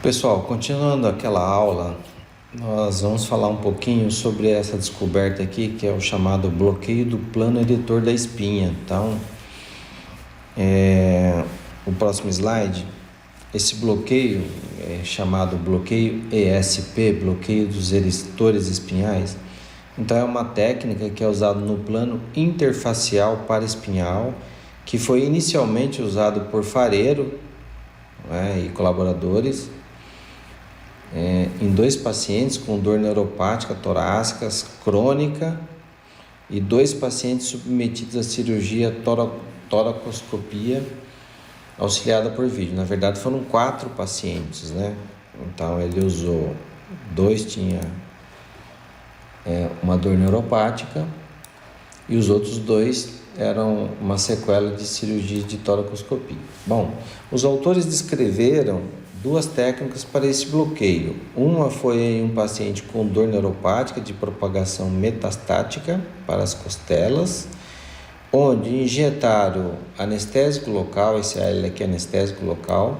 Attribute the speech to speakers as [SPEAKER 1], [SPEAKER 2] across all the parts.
[SPEAKER 1] Pessoal, continuando aquela aula, nós vamos falar um pouquinho sobre essa descoberta aqui, que é o chamado bloqueio do plano editor da espinha. Então, o próximo slide, esse bloqueio é chamado bloqueio ESP, bloqueio dos editores espinhais. Então, é uma técnica que é usada no plano interfacial paraespinhal, que foi inicialmente usado por Fareiro, né, e colaboradores, em 2 pacientes com dor neuropática torácica crônica e 2 pacientes submetidos à cirurgia toracoscopia auxiliada por vídeo. Na verdade, foram 4 pacientes, né? Então, ele usou 2 tinha uma dor neuropática e os outros 2 eram uma sequela de cirurgia de toracoscopia. Bom, os autores descreveram 2 técnicas para esse bloqueio. Uma foi em um paciente com dor neuropática de propagação metastática para as costelas, onde injetaram anestésico local, esse aqui é anestésico local,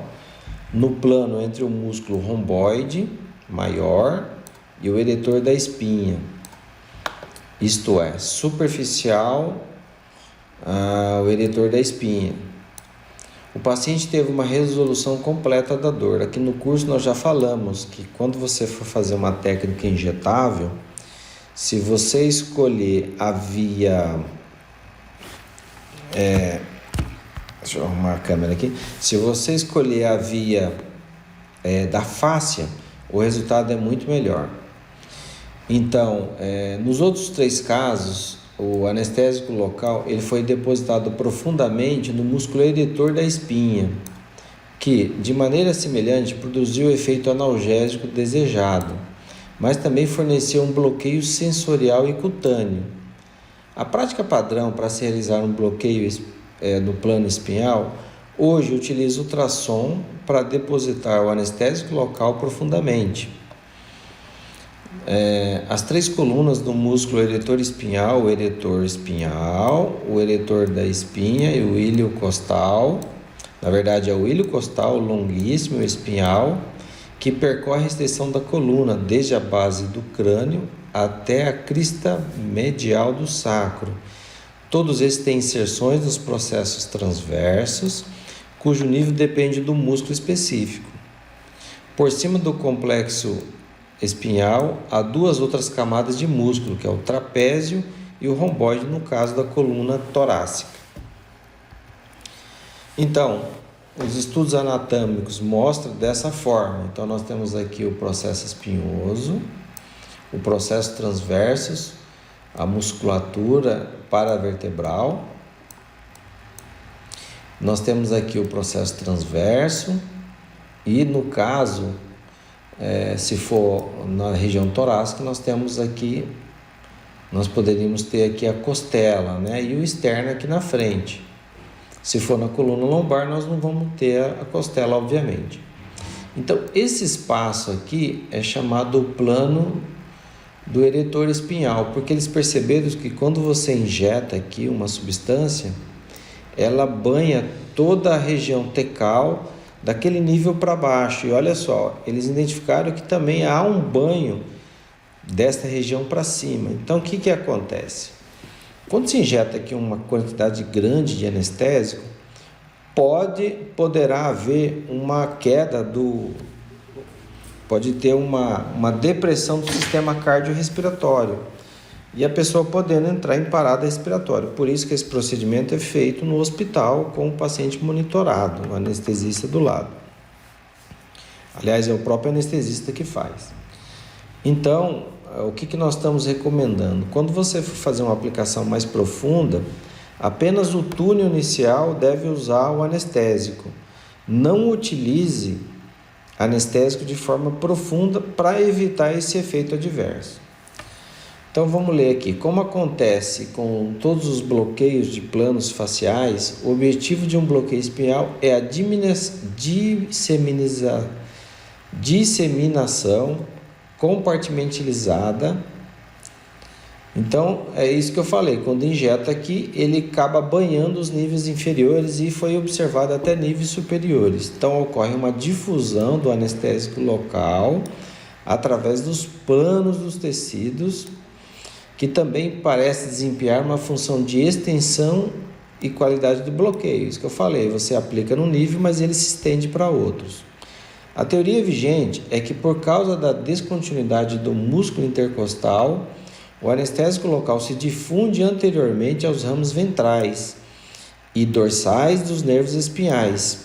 [SPEAKER 1] no plano entre o músculo romboide maior e o eretor da espinha, isto é, superficial ao eretor da espinha. O paciente teve uma resolução completa da dor. Aqui no curso nós já falamos que quando você for fazer uma técnica injetável, se você escolher a via... deixa eu arrumar a câmera aqui. Se você escolher a via da fáscia, o resultado é muito melhor. Então, nos outros 3 casos, o anestésico local ele foi depositado profundamente no músculo eretor da espinha, que, de maneira semelhante, produziu o efeito analgésico desejado, mas também forneceu um bloqueio sensorial e cutâneo. A prática padrão para se realizar um bloqueio no plano espinhal, hoje utiliza ultrassom para depositar o anestésico local profundamente. As 3 colunas do músculo eretor espinhal, o eretor da espinha e o ilho costal. Na verdade, é o ilho costal longuíssimo espinhal que percorre a extensão da coluna desde a base do crânio até a crista medial do sacro. Todos esses têm inserções nos processos transversos, cujo nível depende do músculo específico. Por cima do complexo espinhal, há 2 outras camadas de músculo, que é o trapézio e o romboide, no caso da coluna torácica. Então, os estudos anatômicos mostram dessa forma. Então, nós temos aqui o processo espinhoso, o processo transverso, a musculatura paravertebral. Nós temos aqui o processo transverso e, no caso, se for na região torácica, nós poderíamos ter aqui a costela, né? E o externo aqui na frente. Se for na coluna lombar, nós não vamos ter a costela, obviamente. Então, esse espaço aqui é chamado plano do eretor espinhal, porque eles perceberam que quando você injeta aqui uma substância, ela banha toda a região tecal, daquele nível para baixo. E olha só, eles identificaram que também há um banho desta região para cima. Então, o que acontece? Quando se injeta aqui uma quantidade grande de anestésico, poderá haver uma queda pode ter uma depressão do sistema cardiorrespiratório e a pessoa podendo entrar em parada respiratória. Por isso que esse procedimento é feito no hospital com o paciente monitorado, o anestesista do lado. Aliás, é o próprio anestesista que faz. Então, o que nós estamos recomendando? Quando você for fazer uma aplicação mais profunda, apenas o túnel inicial deve usar o anestésico. Não utilize anestésico de forma profunda para evitar esse efeito adverso. Então vamos ler aqui. Como acontece com todos os bloqueios de planos faciais, o objetivo de um bloqueio espinhal é a disseminação compartimentalizada Então, é isso que eu falei, quando injeta aqui, ele acaba banhando os níveis inferiores e foi observado até níveis superiores. Então, ocorre uma difusão do anestésico local através dos planos dos tecidos, que também parece desempenhar uma função de extensão e qualidade do bloqueio. Isso que eu falei, você aplica num nível, mas ele se estende para outros. A teoria vigente é que por causa da descontinuidade do músculo intercostal, o anestésico local se difunde anteriormente aos ramos ventrais e dorsais dos nervos espinhais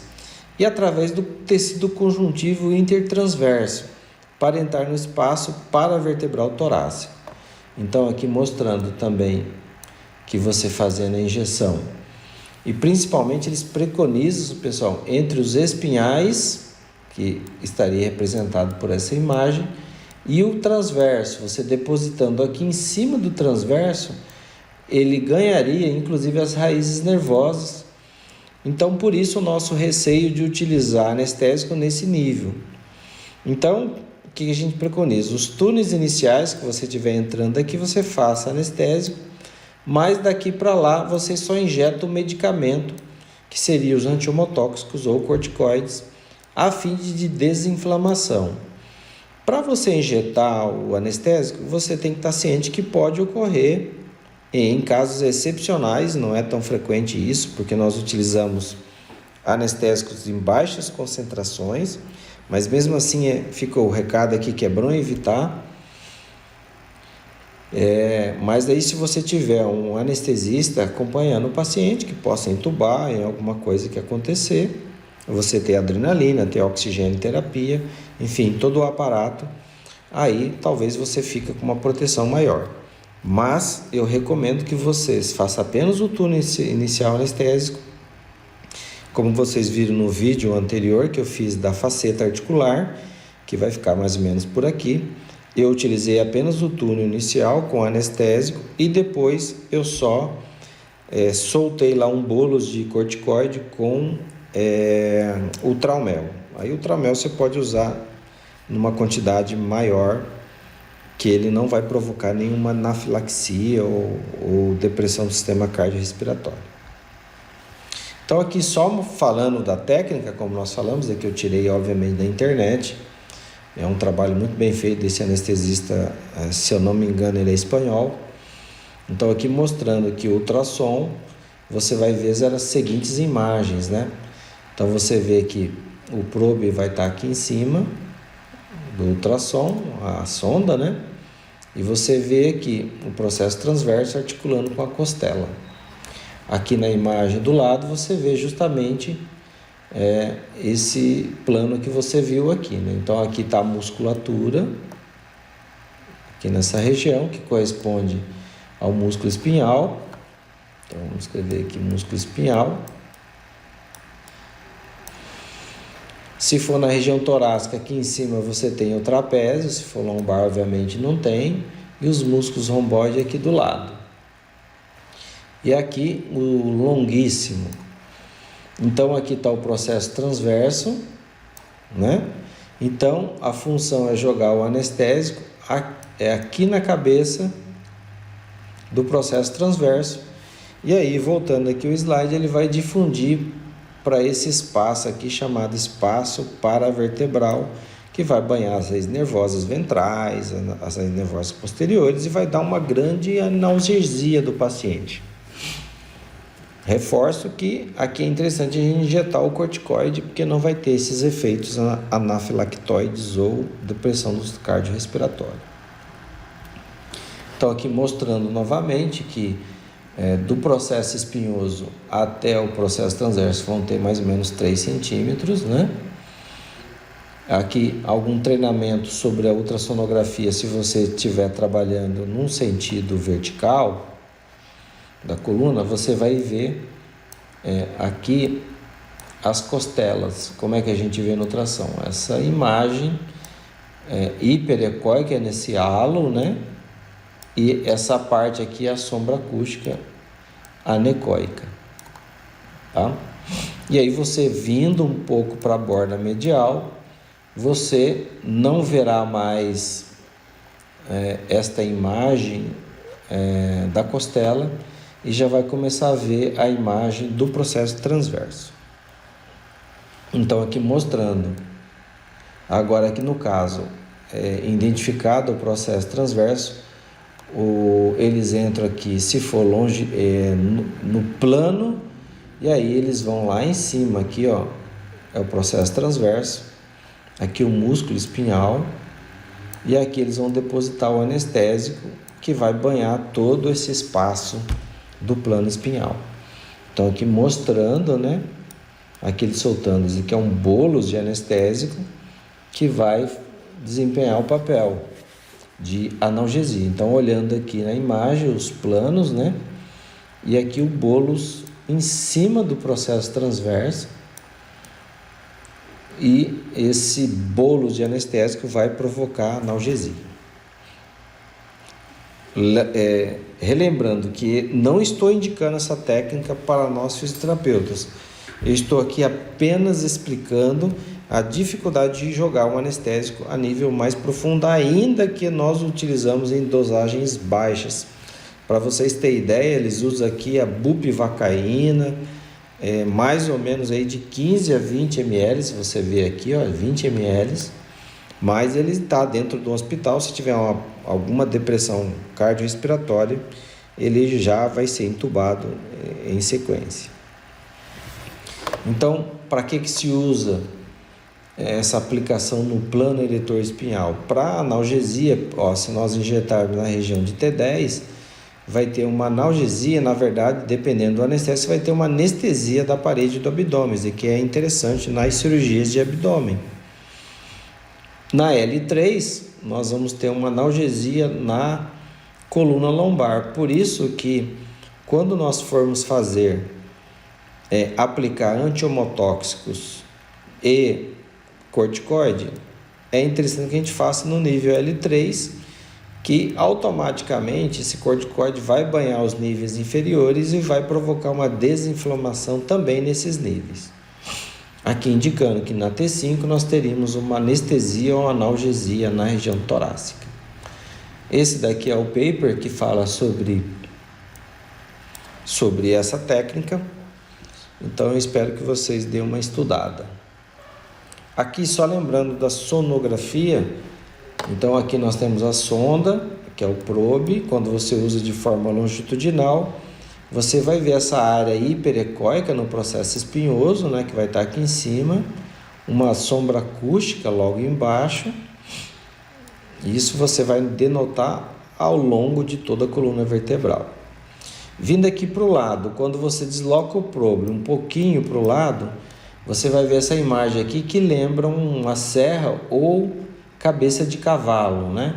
[SPEAKER 1] e através do tecido conjuntivo intertransverso para entrar no espaço paravertebral torácico. Então aqui mostrando também que você fazendo a injeção. E principalmente eles preconizam, pessoal, entre os espinhais, que estaria representado por essa imagem, e o transverso, você depositando aqui em cima do transverso, ele ganharia inclusive as raízes nervosas. Então, por isso o nosso receio de utilizar anestésico nesse nível. Então, o que a gente preconiza? Os túneis iniciais que você estiver entrando aqui, você faça anestésico, mas daqui para lá você só injeta o medicamento, que seria os antiemotóxicos ou corticoides, a fim de desinflamação. Para você injetar o anestésico, você tem que estar ciente que pode ocorrer em casos excepcionais, não é tão frequente isso, porque nós utilizamos anestésicos em baixas concentrações, mas mesmo assim ficou o recado aqui que é bom evitar. Mas daí se você tiver um anestesista acompanhando o paciente, que possa entubar em alguma coisa que acontecer, você ter adrenalina, ter oxigênio terapia, enfim, todo o aparato, aí talvez você fique com uma proteção maior. Mas eu recomendo que vocês façam apenas o túnel inicial anestésico, como vocês viram no vídeo anterior que eu fiz da faceta articular, que vai ficar mais ou menos por aqui. Eu utilizei apenas o túnel inicial com anestésico e depois eu só soltei lá um bolos de corticoide com o Traumel. Aí o Traumel você pode usar numa quantidade maior, que ele não vai provocar nenhuma anafilaxia ou depressão do sistema cardiorrespiratório. Então aqui só falando da técnica, como nós falamos, que eu tirei obviamente da internet, é um trabalho muito bem feito desse anestesista, se eu não me engano ele é espanhol. Então aqui mostrando que o ultrassom, você vai ver as seguintes imagens, né? Então você vê que o probe vai estar aqui em cima do ultrassom, a sonda, né? E você vê aqui o processo transverso articulando com a costela. Aqui na imagem do lado você vê justamente esse plano que você viu aqui, né? Então aqui está a musculatura, aqui nessa região, que corresponde ao músculo espinhal. Então vamos escrever aqui músculo espinhal. Se for na região torácica, aqui em cima você tem o trapézio, se for lombar, obviamente não tem, e os músculos romboide aqui do lado. E aqui o longuíssimo. Então aqui está o processo transverso, né? Então a função é jogar o anestésico aqui na cabeça do processo transverso. E aí, voltando aqui o slide, ele vai difundir para esse espaço aqui chamado espaço paravertebral, que vai banhar as raízes nervosas ventrais, as raízes nervosas posteriores e vai dar uma grande analgesia do paciente. Reforço que aqui é interessante a gente injetar o corticoide, porque não vai ter esses efeitos anafilactoides ou depressão do cardiorrespiratório. Então aqui mostrando novamente que do processo espinhoso até o processo transverso vão ter mais ou menos 3 centímetros, né? Aqui algum treinamento sobre a ultrassonografia, se você estiver trabalhando num sentido vertical da coluna, você vai ver aqui as costelas. Como é que a gente vê na ultrassom? Essa imagem hiperecóica nesse halo, né? E essa parte aqui é a sombra acústica anecoica, tá? E aí você vindo um pouco para a borda medial, você não verá mais esta imagem da costela e já vai começar a ver a imagem do processo transverso. Então aqui mostrando, agora aqui no caso, identificado o processo transverso, eles entram aqui, se for longe, no plano, e aí eles vão lá em cima, aqui ó, é o processo transverso, aqui o músculo espinhal, e aqui eles vão depositar o anestésico, que vai banhar todo esse espaço do plano espinhal. Então aqui mostrando, né, aqui ele soltando, isso aqui é um bolos de anestésico, que vai desempenhar o papel de analgesia. Então, olhando aqui na imagem, os planos, né? E aqui o bolos em cima do processo transverso. E esse bolos de anestésico vai provocar analgesia. Relembrando que não estou indicando essa técnica para nós fisioterapeutas. Eu estou aqui apenas explicando a dificuldade de jogar um anestésico a nível mais profundo, ainda que nós utilizamos em dosagens baixas. Para vocês terem ideia, eles usam aqui a bupivacaína, mais ou menos aí de 15 a 20 ml, se você vê aqui, ó, 20 ml, mas ele está dentro do hospital. Se tiver alguma depressão cardiorrespiratória, ele já vai ser entubado em sequência. Então, para que se usa essa aplicação no plano eretor espinhal? Para analgesia, ó, se nós injetarmos na região de T10, vai ter uma analgesia, na verdade, dependendo do anestésico, vai ter uma anestesia da parede do abdômen, e que é interessante nas cirurgias de abdômen. Na L3, nós vamos ter uma analgesia na coluna lombar. Por isso que, quando nós formos aplicar antihmotóxicos e corticoide, é interessante que a gente faça no nível L3, que automaticamente esse corticoide vai banhar os níveis inferiores e vai provocar uma desinflamação também nesses níveis. Aqui indicando que na T5 nós teríamos uma anestesia ou analgesia na região torácica. Esse daqui é o paper que fala sobre essa técnica. Então eu espero que vocês deem uma estudada. Aqui só lembrando da sonografia, então aqui nós temos a sonda, que é o probe. Quando você usa de forma longitudinal, você vai ver essa área hiperecóica no processo espinhoso, né, que vai estar aqui em cima, uma sombra acústica logo embaixo. Isso você vai denotar ao longo de toda a coluna vertebral. Vindo aqui para o lado, quando você desloca o probe um pouquinho para o lado, você vai ver essa imagem aqui que lembra uma serra ou cabeça de cavalo, né?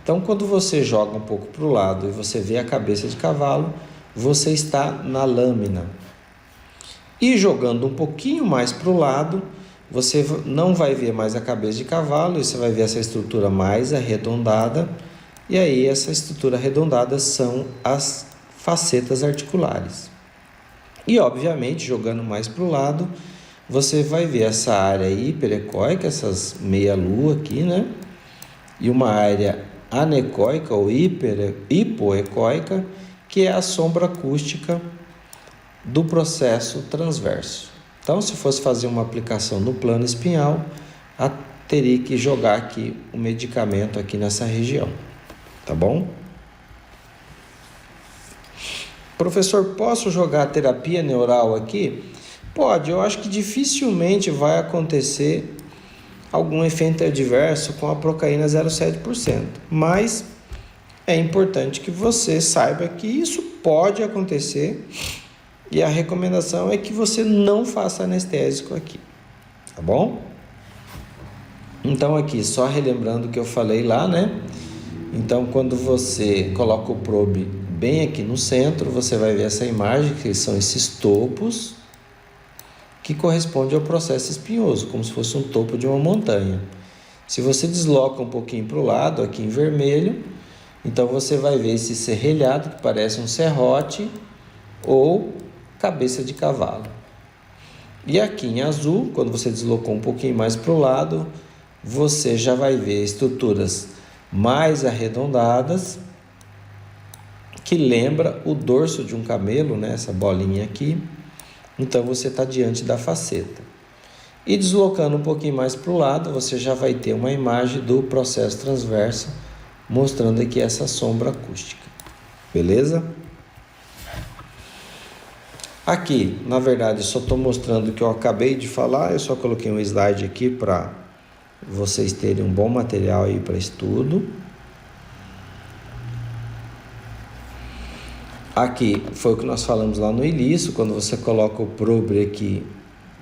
[SPEAKER 1] Então, quando você joga um pouco para o lado e você vê a cabeça de cavalo, você está na lâmina. E jogando um pouquinho mais para o lado, você não vai ver mais a cabeça de cavalo, e você vai ver essa estrutura mais arredondada. E aí, essa estrutura arredondada são as facetas articulares. E, obviamente, jogando mais para o lado, você vai ver essa área hiperecóica, essas meia-lua aqui, né? E uma área anecoica ou hipoecóica, que é a sombra acústica do processo transverso. Então, se fosse fazer uma aplicação no plano espinhal, teria que jogar aqui o medicamento aqui nessa região, tá bom? Professor, posso jogar a terapia neural aqui? Pode, eu acho que dificilmente vai acontecer algum efeito adverso com a procaína 0,7%, mas é importante que você saiba que isso pode acontecer e a recomendação é que você não faça anestésico aqui, tá bom? Então aqui, só relembrando o que eu falei lá, né? Então quando você coloca o probe bem aqui no centro, você vai ver essa imagem, que são esses topos, que corresponde ao processo espinhoso, como se fosse um topo de uma montanha. Se você desloca um pouquinho para o lado, aqui em vermelho, então você vai ver esse serrelhado, que parece um serrote ou cabeça de cavalo. E aqui em azul, quando você deslocou um pouquinho mais para o lado, você já vai ver estruturas mais arredondadas que lembra o dorso de um camelo, né? Essa bolinha aqui. Então você está diante da faceta. E deslocando um pouquinho mais para o lado, você já vai ter uma imagem do processo transverso, mostrando aqui essa sombra acústica. Beleza? Aqui, na verdade, só estou mostrando o que eu acabei de falar. Eu só coloquei um slide aqui para vocês terem um bom material aí para estudo. Aqui foi o que nós falamos lá no início, quando você coloca o probe aqui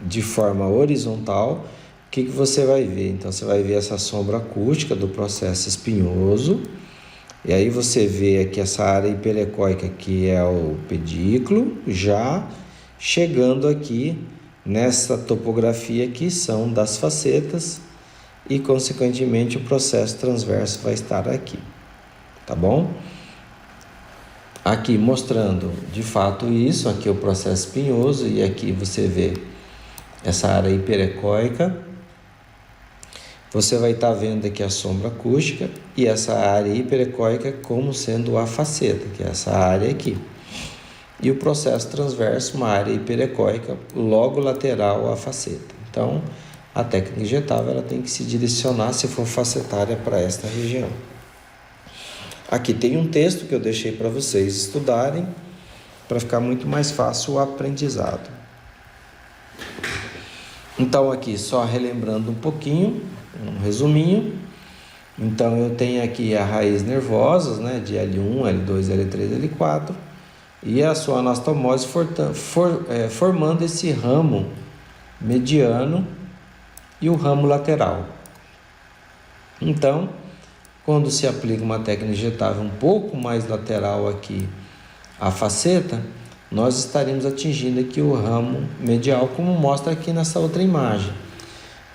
[SPEAKER 1] de forma horizontal, o que você vai ver? Então você vai ver essa sombra acústica do processo espinhoso, e aí você vê aqui essa área hiperecóica que é o pedículo, já chegando aqui nessa topografia que são das facetas, e consequentemente o processo transverso vai estar aqui, tá bom? Aqui mostrando de fato isso, aqui é o processo espinhoso, e aqui você vê essa área hiperecóica. Você vai estar vendo aqui a sombra acústica e essa área hiperecóica como sendo a faceta, que é essa área aqui. E o processo transverso, uma área hiperecóica logo lateral à faceta. Então, a técnica injetável ela tem que se direcionar, se for facetária, para esta região. Aqui tem um texto que eu deixei para vocês estudarem, para ficar muito mais fácil o aprendizado. Então aqui, só relembrando um pouquinho, um resuminho. Então eu tenho aqui a raiz nervosas, né, de L1, L2, L3, L4, e a sua anastomose formando esse ramo mediano e o ramo lateral. Então, quando se aplica uma técnica injetável um pouco mais lateral aqui à faceta, nós estaremos atingindo aqui o ramo medial, como mostra aqui nessa outra imagem.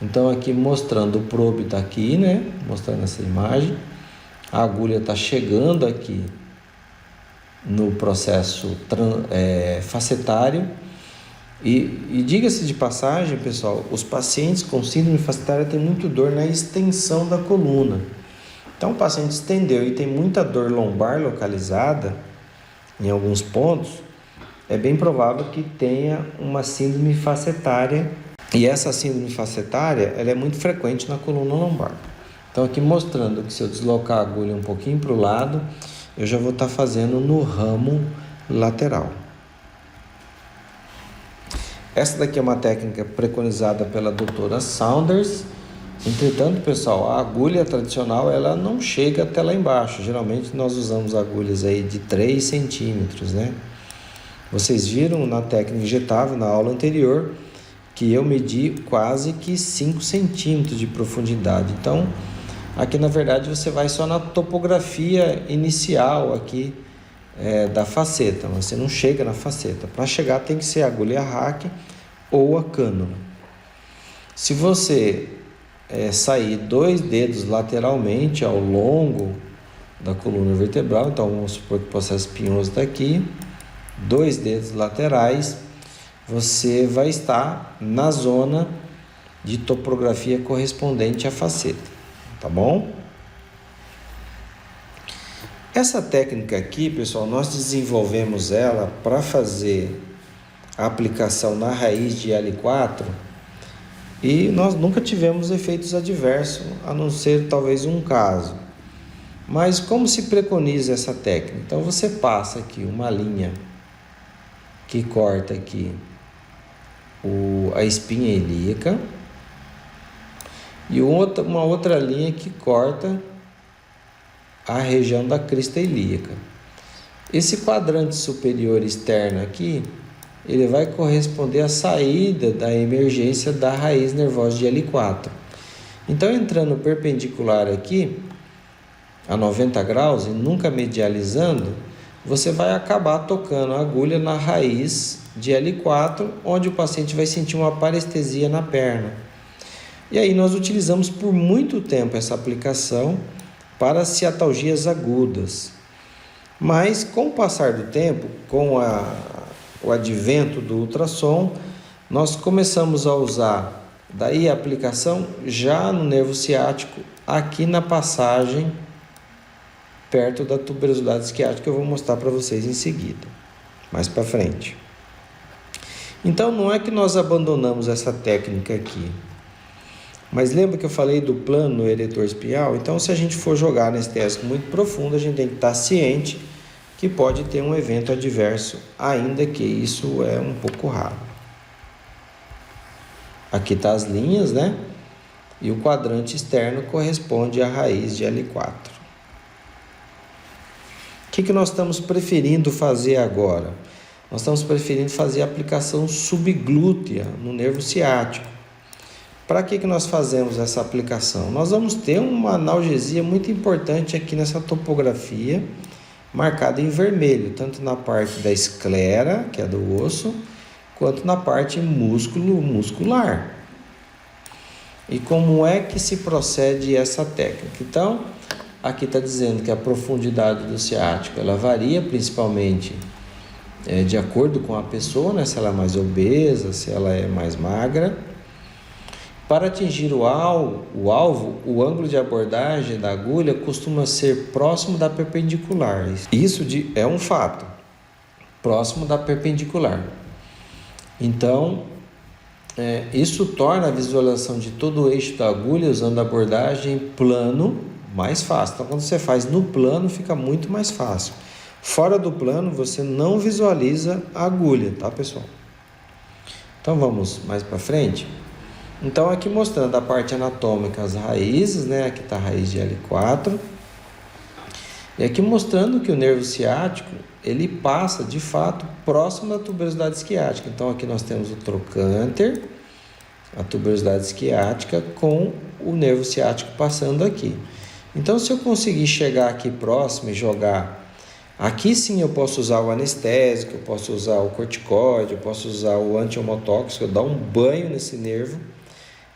[SPEAKER 1] Então aqui mostrando o probe está aqui, né? Mostrando essa imagem. A agulha está chegando aqui no processo facetário. E diga-se de passagem, pessoal, os pacientes com síndrome facetária têm muito dor na extensão da coluna. Então o paciente estendeu e tem muita dor lombar localizada em alguns pontos, é bem provável que tenha uma síndrome facetária. E essa síndrome facetária ela é muito frequente na coluna lombar. Então aqui mostrando que se eu deslocar a agulha um pouquinho para o lado, eu já vou estar fazendo no ramo lateral. Essa daqui é uma técnica preconizada pela doutora Saunders. Entretanto, pessoal, a agulha tradicional ela não chega até lá embaixo. Geralmente nós usamos agulhas aí de 3 centímetros, né? Vocês viram na técnica injetável, na aula anterior, que eu medi quase que 5 centímetros de profundidade. Então, aqui na verdade você vai só na topografia inicial aqui da faceta, mas você não chega na faceta. Para chegar tem que ser a agulha rack ou a cânula. Se você sair 2 dedos lateralmente ao longo da coluna vertebral, então vamos supor que o processo espinhoso está aqui, 2 dedos laterais, você vai estar na zona de topografia correspondente à faceta, tá bom? Essa técnica aqui, pessoal, nós desenvolvemos ela para fazer a aplicação na raiz de L4 e nós nunca tivemos efeitos adversos, a não ser talvez um caso. Mas como se preconiza essa técnica? Então você passa aqui uma linha que corta aqui a espinha ilíaca e uma outra linha que corta a região da crista ilíaca. Esse quadrante superior externo aqui, ele vai corresponder à saída da emergência da raiz nervosa de L4. Então, entrando perpendicular aqui, a 90 graus, e nunca medializando, você vai acabar tocando a agulha na raiz de L4, onde o paciente vai sentir uma parestesia na perna. E aí nós utilizamos por muito tempo essa aplicação para ciatalgias agudas. Mas com o passar do tempo, com o advento do ultrassom, nós começamos a usar daí a aplicação já no nervo ciático, aqui na passagem perto da tuberosidade isquiática, que eu vou mostrar para vocês em seguida, mais para frente. Então, não é que nós abandonamos essa técnica aqui, mas lembra que eu falei do plano no eretor espinhal? Então, se a gente for jogar anestésico muito profundo, a gente tem que estar ciente que pode ter um evento adverso, ainda que isso é um pouco raro. Aqui tá as linhas, né? E o quadrante externo corresponde à raiz de L4. O que nós estamos preferindo fazer agora? Nós estamos preferindo fazer a aplicação subglútea no nervo ciático. Para que nós fazemos essa aplicação? Nós vamos ter uma analgesia muito importante aqui nessa topografia, marcada em vermelho, tanto na parte da esclera, que é do osso, quanto na parte muscular. E como é que se procede essa técnica? Então, aqui está dizendo que a profundidade do ciático ela varia principalmente de acordo com a pessoa, né? Se ela é mais obesa, se ela é mais magra. Para atingir o alvo, o ângulo de abordagem da agulha costuma ser próximo da perpendicular. Isso é um fato, próximo da perpendicular. Então, isso torna a visualização de todo o eixo da agulha usando a abordagem plano mais fácil. Então, quando você faz no plano, fica muito mais fácil. Fora do plano, você não visualiza a agulha, tá, pessoal? Então, vamos mais para frente. Então, aqui mostrando a parte anatômica, as raízes, né? Aqui está a raiz de L4. E aqui mostrando que o nervo ciático, ele passa, de fato, próximo da tuberosidade isquiática. Então, aqui nós temos o trocânter, a tuberosidade isquiática, com o nervo ciático passando aqui. Então, se eu conseguir chegar aqui próximo e jogar... Aqui sim eu posso usar o anestésico, eu posso usar o corticoide, eu posso usar o antihematotóxico, eu dar um banho nesse nervo.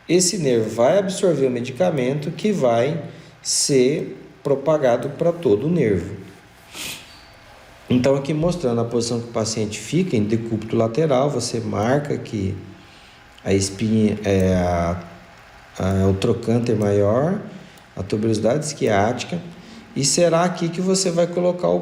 [SPEAKER 1] Esse nervo vai absorver o medicamento que vai ser propagado para todo o nervo. Então, aqui mostrando a posição que o paciente fica em decúbito lateral, você marca que a espinha o trocânter maior, a tuberosidade isquiática, e será aqui que você vai colocar o